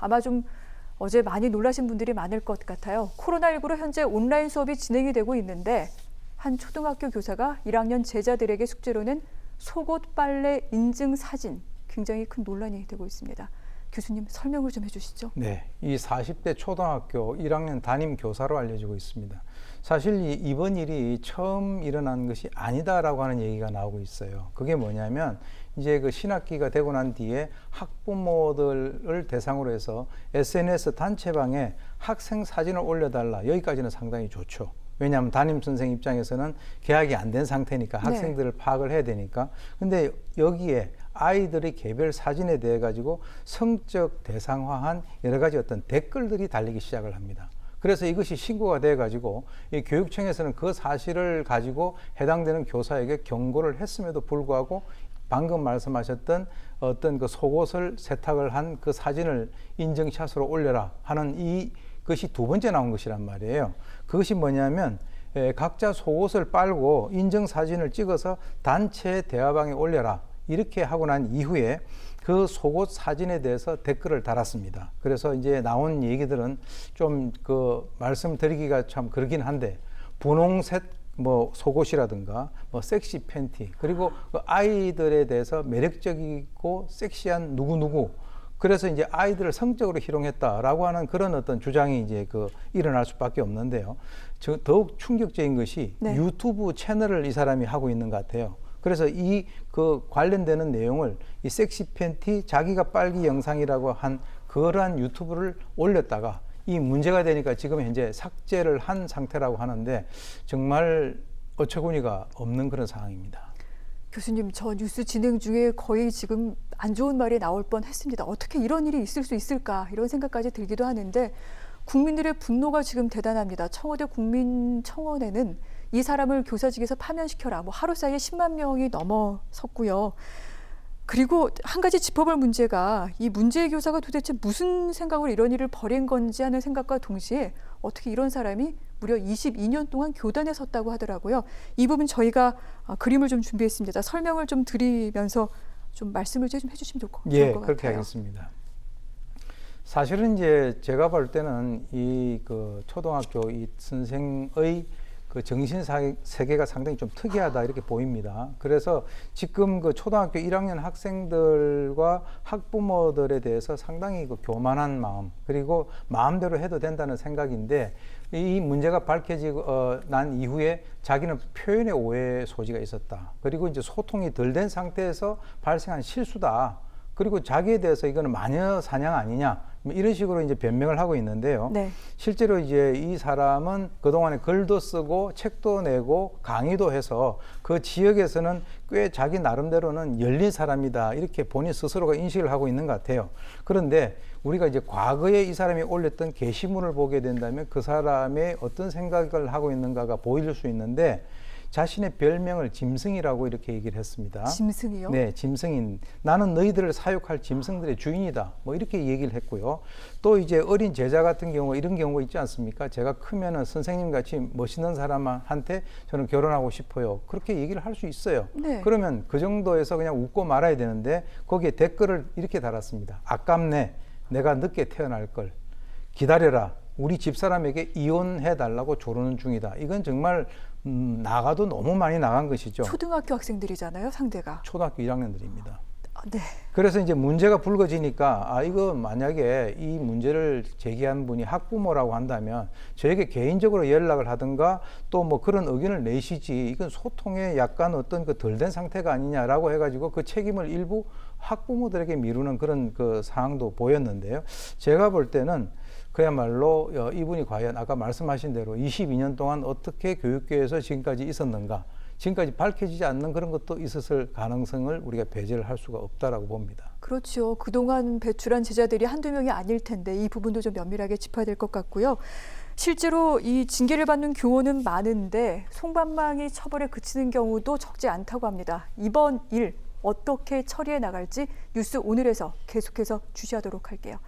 아마 좀 어제 많이 놀라신 분들이 많을 것 같아요. 코로나19로 현재 온라인 수업이 진행이 되고 있는데 한 초등학교 교사가 1학년 제자들에게 숙제로는 속옷 빨래 인증 사진, 굉장히 큰 논란이 되고 있습니다. 교수님 설명을 좀 해주시죠. 네, 이 40대 초등학교 1학년 담임 교사로 알려지고 있습니다. 사실 이번 일이 처음 일어난 것이 아니다라고 하는 얘기가 나오고 있어요. 그게 뭐냐면 이제 그 신학기가 되고 난 뒤에 학부모들을 대상으로 해서 SNS 단체방에 학생 사진을 올려달라. 여기까지는 상당히 좋죠. 왜냐하면 담임선생 입장에서는 계약이 안 된 상태니까 학생들을 파악을 해야 되니까. 근데 여기에 아이들의 개별 사진에 대해 가지고 성적 대상화한 여러 가지 어떤 댓글들이 달리기 시작을 합니다. 그래서 이것이 신고가 돼 가지고 이 교육청에서는 그 사실을 가지고 해당되는 교사에게 경고를 했음에도 불구하고 방금 말씀하셨던 어떤 그 속옷을 세탁을 한 그 사진을 인증샷으로 올려라 하는 이것이 두 번째 나온 것이란 말이에요. 그것이 뭐냐면 각자 속옷을 빨고 인증 사진을 찍어서 단체 대화방에 올려라. 이렇게 하고 난 이후에 그 속옷 사진에 대해서 댓글을 달았습니다. 그래서 이제 나온 얘기들은 좀 그 말씀드리기가 참 그러긴 한데 분홍색 뭐 속옷이라든가 뭐 섹시 팬티 그리고 그 아이들에 대해서 매력적이고 섹시한 누구누구 그래서 이제 아이들을 성적으로 희롱했다라고 하는 그런 어떤 주장이 이제 그 일어날 수밖에 없는데요. 더욱 충격적인 것이 유튜브 채널을 이 사람이 하고 있는 것 같아요. 그래서 이 그 관련되는 내용을 이 섹시 팬티 자기가 빨기 영상이라고 한 그러한 유튜브를 올렸다가 이 문제가 되니까 지금 현재 삭제를 한 상태라고 하는데 정말 어처구니가 없는 그런 상황입니다. 교수님, 저 뉴스 진행 중에 거의 지금 안 좋은 말이 나올 뻔했습니다. 어떻게 이런 일이 있을 수 있을까 이런 생각까지 들기도 하는데 국민들의 분노가 지금 대단합니다. 청와대 국민청원에는 이 사람을 교사직에서 파면시켜라. 뭐 하루 사이에 10만 명이 넘어섰고요. 그리고 한 가지 짚어볼 문제가 이 문제의 교사가 도대체 무슨 생각으로 이런 일을 벌인 건지 하는 생각과 동시에 어떻게 이런 사람이 무려 22년 동안 교단에 섰다고 하더라고요. 이 부분 저희가 그림을 좀 준비했습니다. 설명을 좀 드리면서 좀 말씀을 좀 해주시면 좋을 것 같아요. 예, 그렇게 하겠습니다. 사실은 이제 제가 볼 때는 이 그 초등학교 이 선생의 그 정신 세계가 상당히 좀 특이하다 이렇게 보입니다. 그래서 지금 그 초등학교 1학년 학생들과 학부모들에 대해서 상당히 그 교만한 마음 그리고 마음대로 해도 된다는 생각인데 이 문제가 밝혀지고 난 이후에 자기는 표현의 오해 소지가 있었다. 그리고 이제 소통이 덜 된 상태에서 발생한 실수다. 그리고 자기에 대해서 이거는 마녀 사냥 아니냐 이런 식으로 이제 변명을 하고 있는데요. 실제로 이제 이 사람은 그동안에 글도 쓰고 책도 내고 강의도 해서 그 지역에서는 꽤 자기 나름대로는 열린 사람이다 이렇게 본인 스스로가 인식을 하고 있는 것 같아요. 그런데 우리가 이제 과거에 이 사람이 올렸던 게시물을 보게 된다면 그 사람의 어떤 생각을 하고 있는가가 보일 수 있는데 자신의 별명을 짐승이라고 이렇게 얘기를 했습니다. 짐승이요? 네, 짐승인. 나는 너희들을 사육할 짐승들의 주인이다. 뭐 이렇게 얘기를 했고요. 또 이제 어린 제자 같은 경우 이런 경우가 있지 않습니까? 제가 크면은 선생님 같이 멋있는 사람한테 저는 결혼하고 싶어요. 그렇게 얘기를 할 수 있어요. 그러면 그 정도에서 그냥 웃고 말아야 되는데 거기에 댓글을 이렇게 달았습니다. 아깝네. 내가 늦게 태어날 걸. 기다려라. 우리 집사람에게 이혼해달라고 조르는 중이다. 이건 정말 나가도 너무 많이 나간 것이죠. 초등학교 학생들이잖아요, 상대가. 초등학교 1학년들입니다. 네. 그래서 이제 문제가 불거지니까 이거 만약에 이 문제를 제기한 분이 학부모라고 한다면 저에게 개인적으로 연락을 하든가 또 뭐 그런 의견을 내시지 이건 소통에 약간 어떤 그 덜 된 상태가 아니냐라고 해가지고 그 책임을 일부 학부모들에게 미루는 그런 그 상황도 보였는데요. 제가 볼 때는 그야말로 이분이 과연 아까 말씀하신 대로 22년 동안 어떻게 교육계에서 지금까지 있었는가 지금까지 밝혀지지 않는 그런 것도 있었을 가능성을 우리가 배제를 할 수가 없다라고 봅니다. 그렇죠. 그동안 배출한 제자들이 한두 명이 아닐 텐데 이 부분도 좀 면밀하게 짚어야 될 것 같고요. 실제로 이 징계를 받는 교원은 많은데 송반망이 처벌에 그치는 경우도 적지 않다고 합니다. 이번 일 어떻게 처리해 나갈지 뉴스 오늘에서 계속해서 주시하도록 할게요.